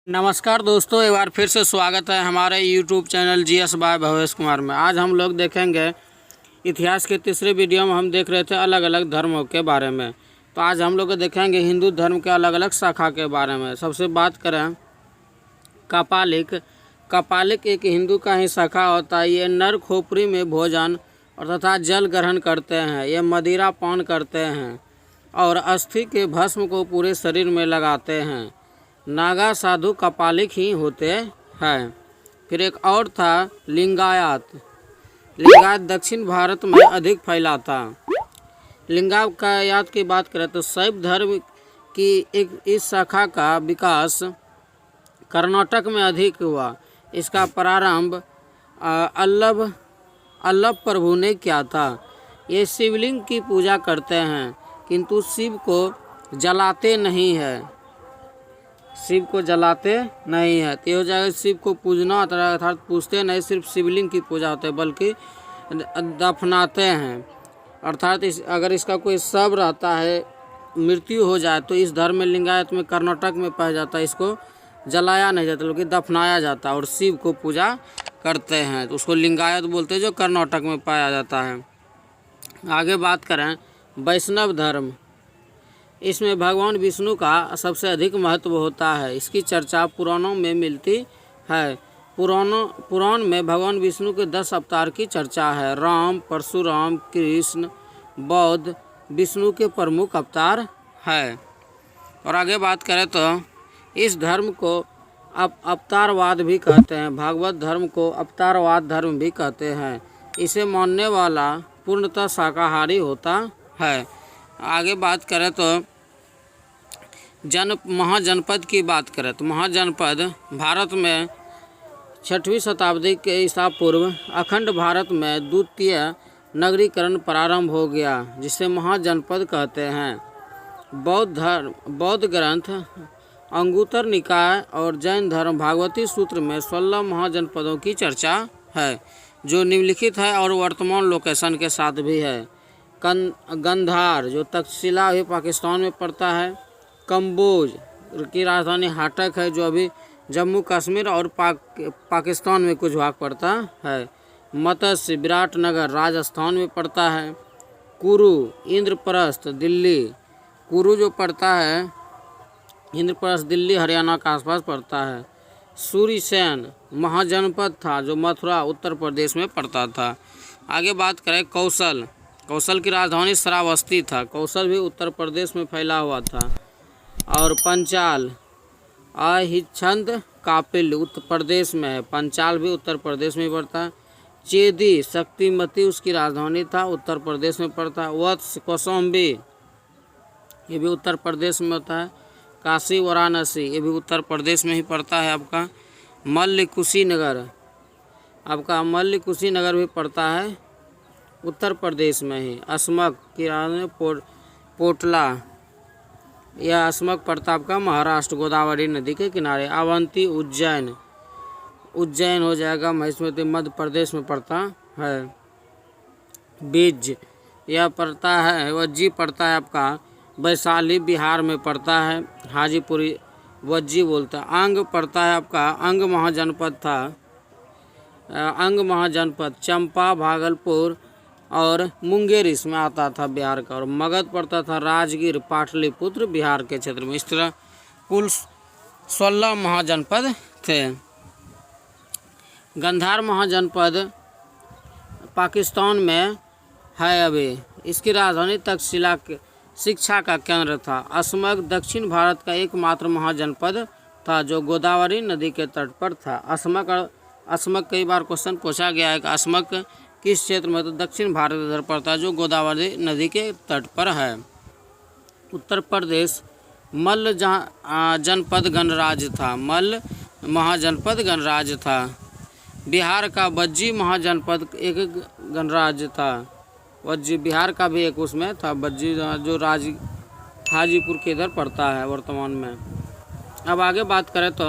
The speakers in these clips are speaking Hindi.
नमस्कार दोस्तों, एक बार फिर से स्वागत है हमारे YouTube channel GS by Bhavesh Kumar में। आज हम लोग देखेंगे इतिहास के तीसरे वीडियो में हम देख रहे थे अलग अलग धर्मों के बारे में। तो आज हम लोग देखेंगे हिंदू धर्म के अलग अलग शाखा के बारे में। सबसे बात करें कपालिक। कपालिक एक हिंदू का ही शाखा होता है। ये नर खोपड़ी में भोजन और तथा जल ग्रहण करते हैं। ये मदिरा पान करते हैं और अस्थि के भस्म को पूरे शरीर में लगाते हैं। नागा साधु कपालिक ही होते हैं। फिर एक और था लिंगायत। लिंगायत दक्षिण भारत में अधिक फैला था। लिंगायत की बात करें तो शैव धर्म की इस शाखा का विकास कर्नाटक में अधिक हुआ। इसका प्रारंभ अल्लभ प्रभु ने किया था। ये शिवलिंग की पूजा करते हैं किंतु शिव को जलाते नहीं है। शिव को जलाते नहीं है तो हो जाएगा शिव को पूजना अर्थात पूजते नहीं, सिर्फ शिवलिंग की पूजा होती है, बल्कि दफनाते हैं। अर्थात अगर इसका कोई शव रहता है, मृत्यु हो जाए तो इस धर्म में लिंगायत में कर्नाटक में पाया जाता है, इसको जलाया नहीं जाता बल्कि दफनाया जाता है और शिव को पूजा करते हैं, तो उसको लिंगायत बोलते हैं, जो कर्नाटक में पाया जाता है। आगे बात करें वैष्णव धर्म। इसमें भगवान विष्णु का सबसे अधिक महत्व होता है। इसकी चर्चा पुराणों में मिलती है। पुराण में भगवान विष्णु के 10 अवतार की चर्चा है। राम, परशुराम, कृष्ण, बौद्ध विष्णु के प्रमुख अवतार है। और आगे बात करें तो इस धर्म को अवतारवाद भी कहते हैं। भागवत धर्म को अवतारवाद धर्म भी कहते हैं। इसे मानने वाला पूर्णतः शाकाहारी होता है। आगे बात करें तो महाजनपद की बात करें तो महाजनपद भारत में 6वीं शताब्दी के ईसा पूर्व अखंड भारत में द्वितीय नगरीकरण प्रारंभ हो गया, जिसे महाजनपद कहते हैं। बौद्ध ग्रंथ अंगुत्तर निकाय और जैन धर्म भागवती सूत्र में 16 महाजनपदों की चर्चा है, जो निम्नलिखित है और वर्तमान लोकेशन के साथ भी है। गंधार जो तक्षशिला भी पाकिस्तान में पड़ता है। कम्बोज की राजधानी हाटक है, जो अभी जम्मू कश्मीर और पाकिस्तान में कुछ भाग पड़ता है। मत्स्य विराटनगर राजस्थान में पड़ता है। कुरु इंद्रप्रस्थ दिल्ली। कुरु जो पड़ता है इंद्रप्रस्थ दिल्ली हरियाणा के आसपास पड़ता है। सूरीसेन महाजनपद था, जो मथुरा उत्तर प्रदेश में पड़ता था। आगे बात करें कौशल। कौशल की राजधानी श्रावस्ती था। कौशल भी उत्तर प्रदेश में फैला हुआ था। और पंचाल अहिच्छन्द कापिल उत्तर प्रदेश में है। पंचाल भी उत्तर प्रदेश में पड़ता है। चेदी शक्तिमती उसकी राजधानी था, उत्तर प्रदेश में पड़ता है। वत्स कौशाम्बी ये भी उत्तर प्रदेश में होता है। काशी वाराणसी ये भी उत्तर प्रदेश में ही पड़ता है। आपका मल्ल कुशीनगर भी पड़ता है उत्तर प्रदेश में ही। असमक की राजधानी पोटला, यह असमक पड़ता आपका महाराष्ट्र गोदावरी नदी के किनारे। अवंती उज्जैन हो जाएगा महेश्वरी मध्य प्रदेश में पड़ता है। बिज यह पड़ता है वज्जी पड़ता है आपका वैशाली बिहार में पड़ता है। हाजीपुरी वज्जी बोलता है। अंग पड़ता है आपका अंग महाजनपद था। अंग महाजनपद चंपा भागलपुर और मुंगेर इसमें आता था बिहार का। और मगध पड़ता था राजगीर पाटलिपुत्र बिहार के क्षेत्र में। इस तरह कुल 16 महाजनपद थे। गंधार महाजनपद पाकिस्तान में है अभी। इसकी राजधानी तक्षशिला शिक्षा का केंद्र था। असमक दक्षिण भारत का एकमात्र महाजनपद था, जो गोदावरी नदी के तट पर था। असमक कई बार क्वेश्चन पूछा गया है कि असमक किस क्षेत्र में, तो दक्षिण भारत इधर पड़ता है, जो गोदावरी नदी के तट पर है। उत्तर प्रदेश मल्ल जनपद गणराज्य था। मल्ल महाजनपद गणराज्य था। बिहार का वज्जी महाजनपद एक गणराज्य था। वज्जी बिहार का भी एक उसमें था वज्जी, जो हाजीपुर के इधर पड़ता है वर्तमान में। अब आगे बात करें तो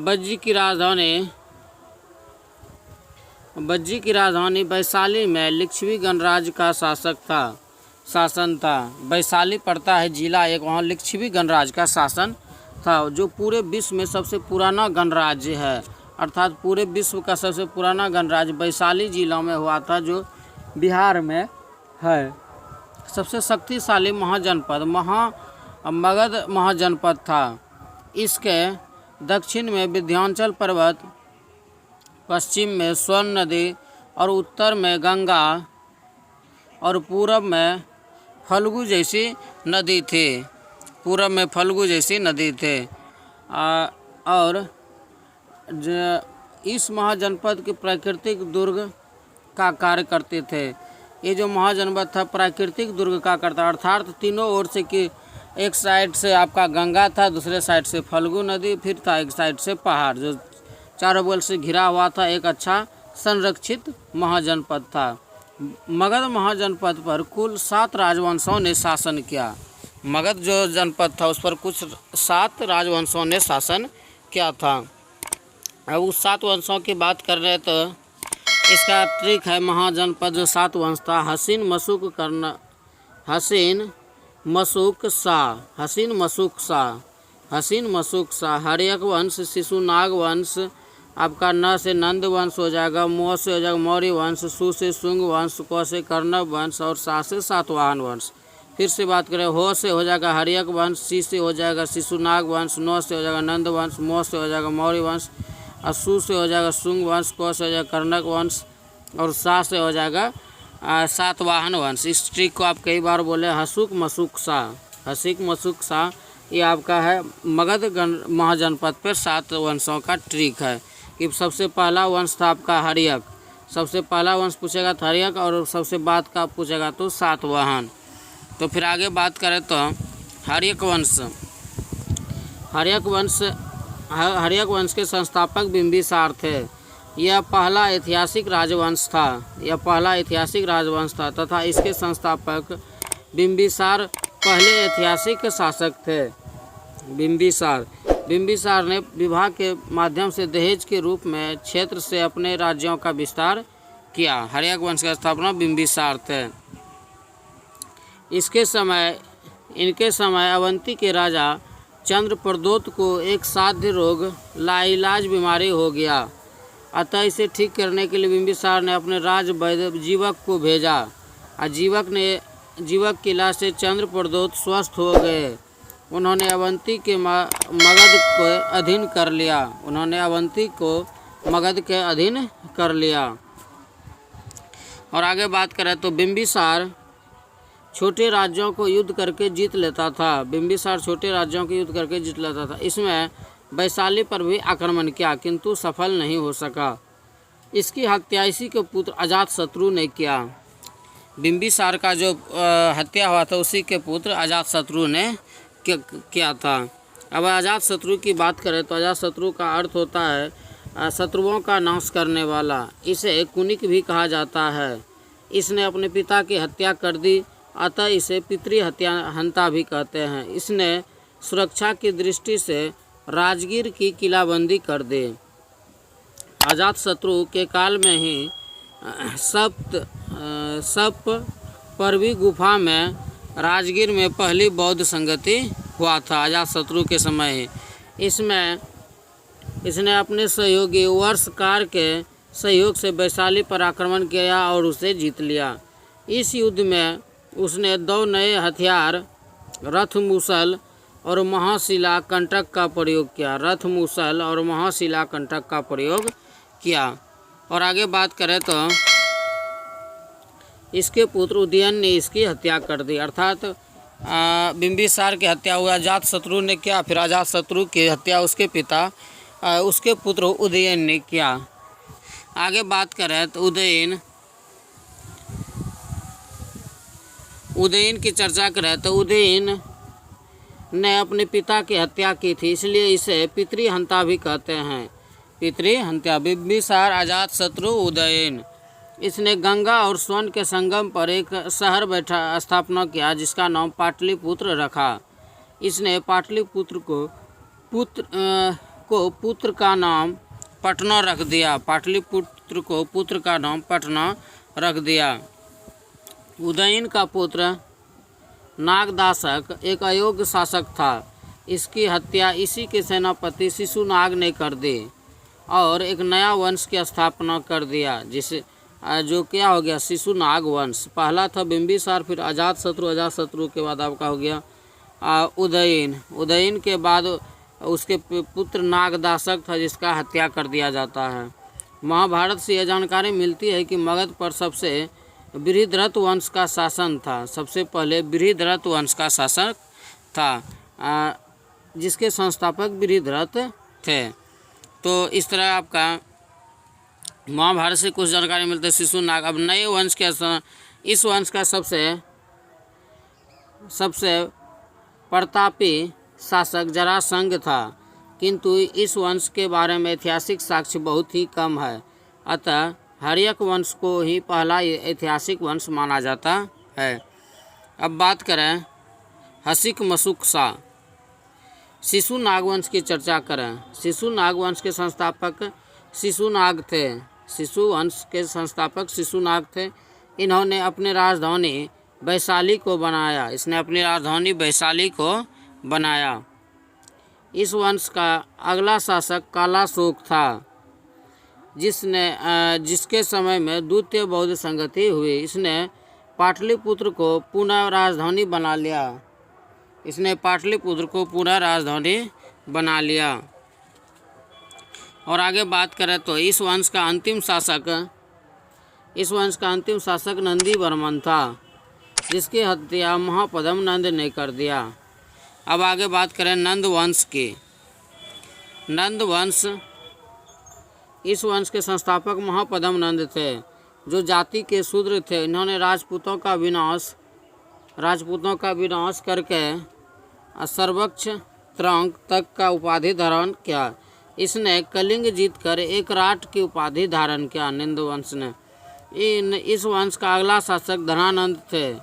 वज्जी की राजधानी बज्जी की राजधानी वैशाली में लिच्छवी गणराज्य का शासन था। वैशाली पड़ता है जिला एक, वहाँ लिच्छवी गणराज्य का शासन था, जो पूरे विश्व में सबसे पुराना गणराज्य है। अर्थात पूरे विश्व का सबसे पुराना गणराज्य वैशाली जिला में हुआ था, जो बिहार में है। सबसे शक्तिशाली महाजनपद मगध महाजनपद था। इसके दक्षिण में विंध्याचल पर्वत, पश्चिम में स्वर्ण नदी और उत्तर में गंगा और पूरब में फल्गु जैसी नदी थी। और इस महाजनपद के प्राकृतिक दुर्ग का कार्य करते थे। ये जो महाजनपद था प्राकृतिक दुर्ग का करता, अर्थात तीनों ओर से कि एक साइड से आपका गंगा था, दूसरे साइड से फल्गु नदी, फिर था एक साइड से पहाड़, जो चारों बगल से घिरा हुआ था। एक अच्छा संरक्षित महाजनपद था। मगध महाजनपद पर कुल 7 राजवंशों ने शासन किया। मगध जो जनपद था उस पर कुछ 7 राजवंशों ने शासन किया था। अब उस 7 वंशों की बात कर रहे तो इसका ट्रिक है। महाजनपद जो 7 वंश था, हसीन मशुक शाह, हर्यक वंश, शिशुनाग वंश, आपका न से नंद वंश हो जाएगा, मो से हो जाएगा मौर्य वंश, सु से शुंग वंश, क से कर्णव वंश और सा से सातवाहन वंश। फिर से बात करें, हो से हो जाएगा हर्यक वंश, सी से हो जाएगा शिशुनाग वंश, नौ से हो जाएगा नंद वंश, मो से हो जाएगा मौर्य वंश और सु से हो जाएगा शुंग वंश, क से हो जाएगा कर्णक वंश और सा से हो जाएगा सातवाहन वंश। इस ट्रिक को आप कई बार बोले, हसीक मशुक शाह। ये आपका है मगध महाजनपद पर 7 वंशों का ट्रिक है। कि सबसे पहला वंश था आपका हर्यक, सबसे पहला वंश पूछेगा तो हर्यक, और सबसे बाद का पूछेगा तो सातवाहन। तो फिर आगे बात करें तो हर्यक वंश के संस्थापक बिंबिसार थे। यह पहला ऐतिहासिक राजवंश था तथा इसके संस्थापक बिंबिसार पहले ऐतिहासिक शासक थे। बिंबिसार ने विवाह के माध्यम से दहेज के रूप में क्षेत्र से अपने राज्यों का विस्तार किया। हर्यक वंश का स्थापना बिंबिसार थे। इनके समय अवंती के राजा चंद्रप्रदोत को एक साध्य रोग लाइलाज बीमारी हो गया। अतः इसे ठीक करने के लिए बिंबिसार ने अपने राज वैद्य जीवक को भेजा और जीवक की इलाज से चंद्रप्रदोत स्वस्थ हो गए। उन्होंने अवंती के मगध को अधीन कर लिया। और आगे बात करें तो बिंबिसार छोटे राज्यों को युद्ध करके जीत लेता था। इसमें वैशाली पर भी आक्रमण किया किंतु सफल नहीं हो सका। इसकी हत्या इसी के पुत्र अजातशत्रु ने किया। बिंबिसार का जो हत्या हुआ था उसी के पुत्र अजातशत्रु ने किया था। अब अजातशत्रु की बात करें तो अजातशत्रु का अर्थ होता है शत्रुओं का नाश करने वाला। इसे कुनिक भी कहा जाता है। इसने अपने पिता की हत्या कर दी, अतः इसे पितृहंता भी कहते हैं। इसने सुरक्षा की दृष्टि से राजगीर की किलाबंदी कर दी। अजातशत्रु के काल में ही सप परवी गुफा में राजगीर में पहली बौद्ध संगति हुआ था। अजातशत्रु के समय ही इसने अपने सहयोगी वर्षकार के सहयोग से वैशाली पर आक्रमण किया और उसे जीत लिया। इस युद्ध में उसने 2 नए हथियार रथमूसल और महाशिला कंटक का प्रयोग किया। और आगे बात करें तो इसके पुत्र उदयन ने इसकी हत्या कर दी। अर्थात बिंबिसार की हत्या हुआ अजातशत्रु ने किया, फिर अजातशत्रु की हत्या उसके पिता उसके पुत्र उदयन ने किया। आगे बात करें तो उदयन की चर्चा करें तो उदयन ने अपने पिता की हत्या की थी, इसलिए इसे पितृहंता भी कहते हैं। बिंबिसार, अजातशत्रु, उदयन। इसने गंगा और स्वर्ण के संगम पर एक शहर स्थापना किया जिसका नाम पाटलिपुत्र रखा। इसने पाटलिपुत्र को पुत्र का नाम पटना रख दिया। पुत्र को पुत्र का नाम पटना रख दिया। उदयन का पुत्र नागदासक एक अयोग्य शासक था। इसकी हत्या इसी के सेनापति शिशुनाग ने कर दी और एक नया वंश की स्थापना कर दिया, जिसे जो क्या हो गया, शिशुनाग वंश। पहला था बिंबिसार, फिर अजातशत्रु के बाद आपका हो गया उदयन। उदयन के बाद उसके पुत्र नागदासक था, जिसका हत्या कर दिया जाता है। महाभारत से यह जानकारी मिलती है कि मगध पर सबसे बृहद्रथ वंश का शासन था। सबसे पहले बृहद्रथ वंश का शासक था, जिसके संस्थापक बृहद्रथ थे। तो इस तरह आपका महाभारत से कुछ जानकारी मिलती है शिशुनाग। अब नए वंश के इस वंश का सबसे प्रतापी शासक जरासंध था, किंतु इस वंश के बारे में ऐतिहासिक साक्ष्य बहुत ही कम है। अतः हर्यक वंश को ही पहला ऐतिहासिक वंश माना जाता है। अब बात करें हसिक मशुक शाह। शिशुनाग वंश की चर्चा करें। शिशुनाग वंश के संस्थापक शिशुनाग थे। शिशु वंश के संस्थापक शिशुनाग थे। इन्होंने अपनी राजधानी वैशाली को बनाया। इसने अपनी राजधानी वैशाली को बनाया। इस वंश का अगला शासक कालाशोक था, जिसके समय में द्वितीय बौद्ध संगति हुई। इसने पाटलिपुत्र को पुनः राजधानी बना लिया। और आगे बात करें तो इस वंश का अंतिम शासक नंदी वर्मन था, जिसकी हत्या महापद्म नंद ने कर दिया। अब आगे बात करें नंद वंश की। नंद वंश इस वंश के संस्थापक महापद्म नंद थे, जो जाति के शूद्र थे। इन्होंने राजपूतों का विनाश करके सर्वोच्च त्रंग तक का उपाधि धारण किया। इसने कलिंग जीतकर एक राट की उपाधि धारण किया। नंद वंश ने इस वंश का अगला शासक धनानंद थे।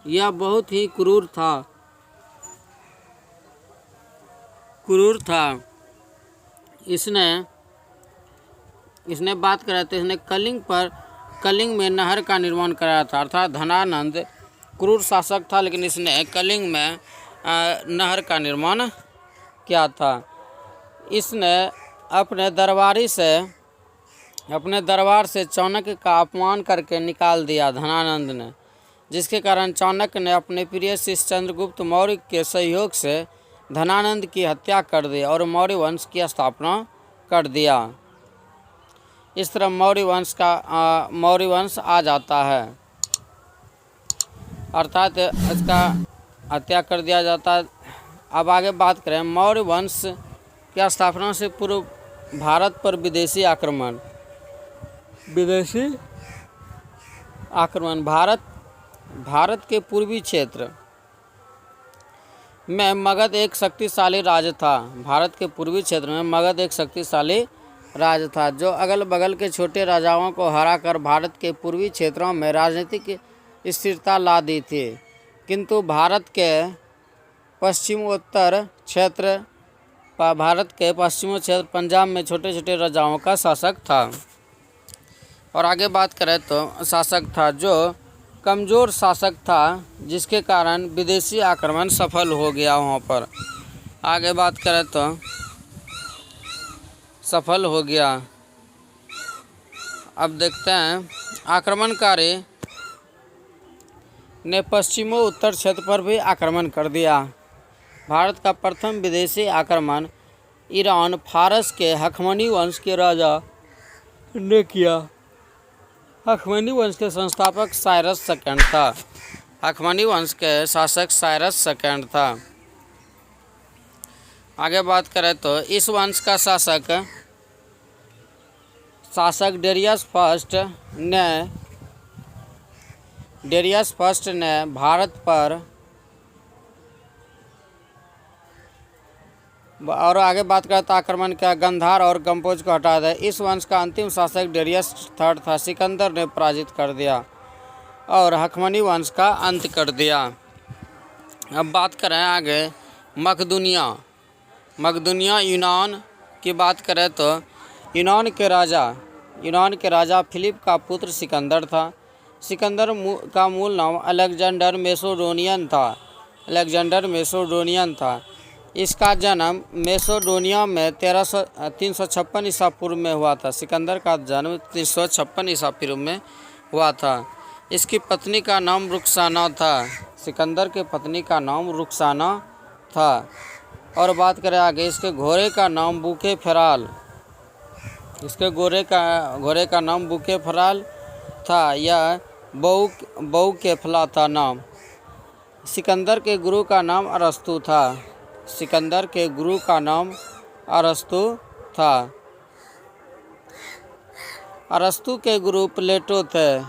यह बहुत ही क्रूर था। इसने बात करा तो इसने कलिंग में नहर का निर्माण कराया था। अर्थात धनानंद क्रूर शासक था, लेकिन इसने कलिंग में नहर का निर्माण किया था। इसने अपने दरबार से चाणक्य का अपमान करके निकाल दिया धनानंद ने, जिसके कारण चाणक्य ने अपने प्रिय शिष्य चंद्रगुप्त मौर्य के सहयोग से धनानंद की हत्या कर दी और मौर्य वंश की स्थापना कर दिया। इस तरह मौर्य वंश आ जाता है, अर्थात इसका हत्या कर दिया जाता है। अब आगे बात करें मौर्य वंश की स्थापना से पूर्व भारत पर विदेशी आक्रमण। भारत के पूर्वी क्षेत्र में मगध एक शक्तिशाली राज्य था। भारत के पूर्वी क्षेत्र में मगध एक शक्तिशाली राज्य था, जो अगल बगल के छोटे राजाओं को हराकर भारत के पूर्वी क्षेत्रों में राजनीतिक स्थिरता ला दी थी। किंतु भारत के पश्चिमोत्तर क्षेत्र पंजाब में छोटे छोटे राजाओं का शासक था। और आगे बात करें तो शासक था जो कमज़ोर शासक था, जिसके कारण विदेशी आक्रमण सफल हो गया वहाँ पर। आगे बात करें तो सफल हो गया। अब देखते हैं आक्रमणकारी ने पश्चिमोत्तर क्षेत्र पर भी आक्रमण कर दिया। भारत का प्रथम विदेशी आक्रमण ईरान फारस के हखमनी वंश के राजा ने किया। हखमनी वंश के संस्थापक साइरस सेकंड था। हखमनी वंश के शासक साइरस सेकंड था। आगे बात करें तो इस वंश का शासक डेरियस फर्स्ट ने भारत पर और आगे बात करें तो आक्रमण किया, गंधार और गंपोज को हटा दिया। इस वंश का अंतिम शासक डेरियस थर्ड था। सिकंदर ने पराजित कर दिया और हखमनी वंश का अंत कर दिया। अब बात करें आगे मकदूनिया यूनान की बात करें तो यूनान के राजा यूनान के राजा फिलिप का पुत्र सिकंदर था। सिकंदर का मूल नाम अलेक्जेंडर मैसेडोनियन था। इसका जन्म मैसेडोनिया में 356 ईसा पूर्व में हुआ था। सिकंदर का जन्म 356 ईसा पूर्व में हुआ था। इसकी पत्नी का नाम रुक्साना था। सिकंदर की पत्नी का नाम रुक्साना था। और बात करें आगे, इसके घोड़े का नाम बुकेफेराल। इसके घोड़े का नाम बुकेफेराल था। यह बउकेफला था नाम। सिकंदर के गुरु का नाम अरस्तु था। सिकंदर के गुरु का नाम अरस्तु था। अरस्तु के गुरु प्लेटो थे।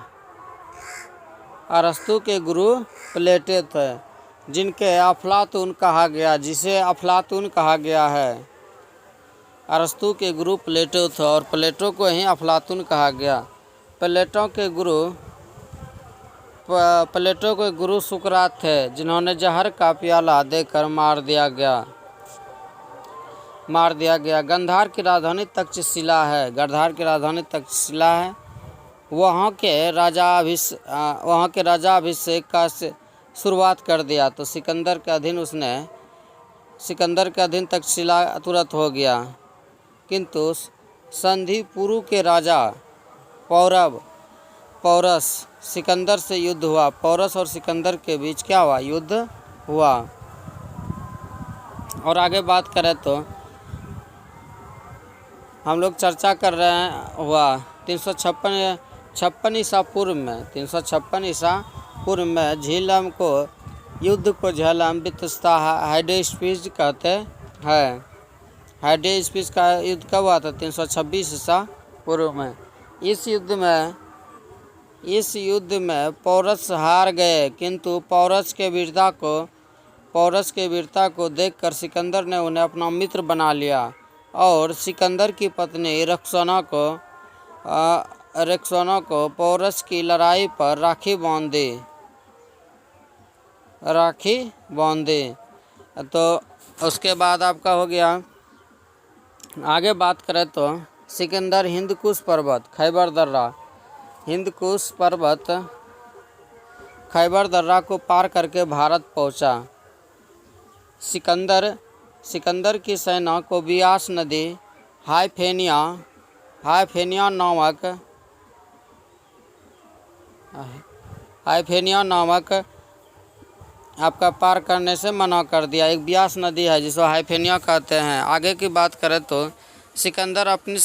अरस्तु के गुरु प्लेटो थे, जिसे अफलातून कहा गया है। अरस्तु के गुरु प्लेटो थे और प्लेटो को ही अफलातून कहा गया। प्लेटो के गुरु सुकरात थे, जिन्होंने जहर का प्याला देकर मार दिया गया। गंधार की राजधानी तक्षशिला है। वहाँ के राजा अभिषेक का शुरुआत कर दिया तो सिकंदर के अधीन तक्षशिला तुरंत हो गया। किंतु संधि पुरु के राजा पौरस सिकंदर से युद्ध हुआ। पौरस और सिकंदर के बीच क्या हुआ? युद्ध हुआ। और आगे बात करें तो हम लोग चर्चा कर रहे हैं हुआ 356 ईसा पूर्व में झेलम को युद्ध को झेलम वित्तस्ता हाइडेस्पिस कहते हैं। हाइडेस्पिस का युद्ध कब हुआ था? 326 ईसा पूर्व में। इस युद्ध में पौरस हार गए, किंतु पौरस के वीरता को देखकर सिकंदर ने उन्हें अपना मित्र बना लिया और सिकंदर की पत्नी रक्साना को पौरस की लड़ाई पर राखी बांध दी। तो उसके बाद आपका हो गया। आगे बात करें तो सिकंदर हिंदकुश पर्वत खैबर दर्रा को पार करके भारत पहुंचा। सिकंदर की सेना को बियास नदी हाइफेनिया नामक आपका पार करने से मना कर दिया। एक बियास नदी है जिसको हाइफेनिया कहते हैं। आगे की बात करें तो सिकंदर अपनी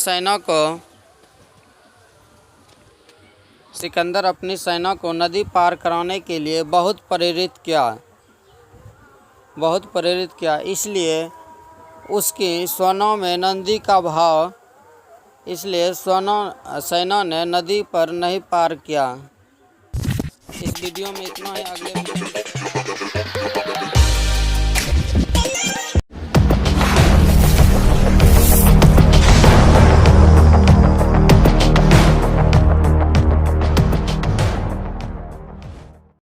सेना को नदी पार कराने के लिए बहुत प्रेरित किया। इसलिए उसकी सेना में नदी का भाव, इसलिए सेना ने नदी पर नहीं पार किया। इस वीडियो में इतना ही। अगले वीडियो में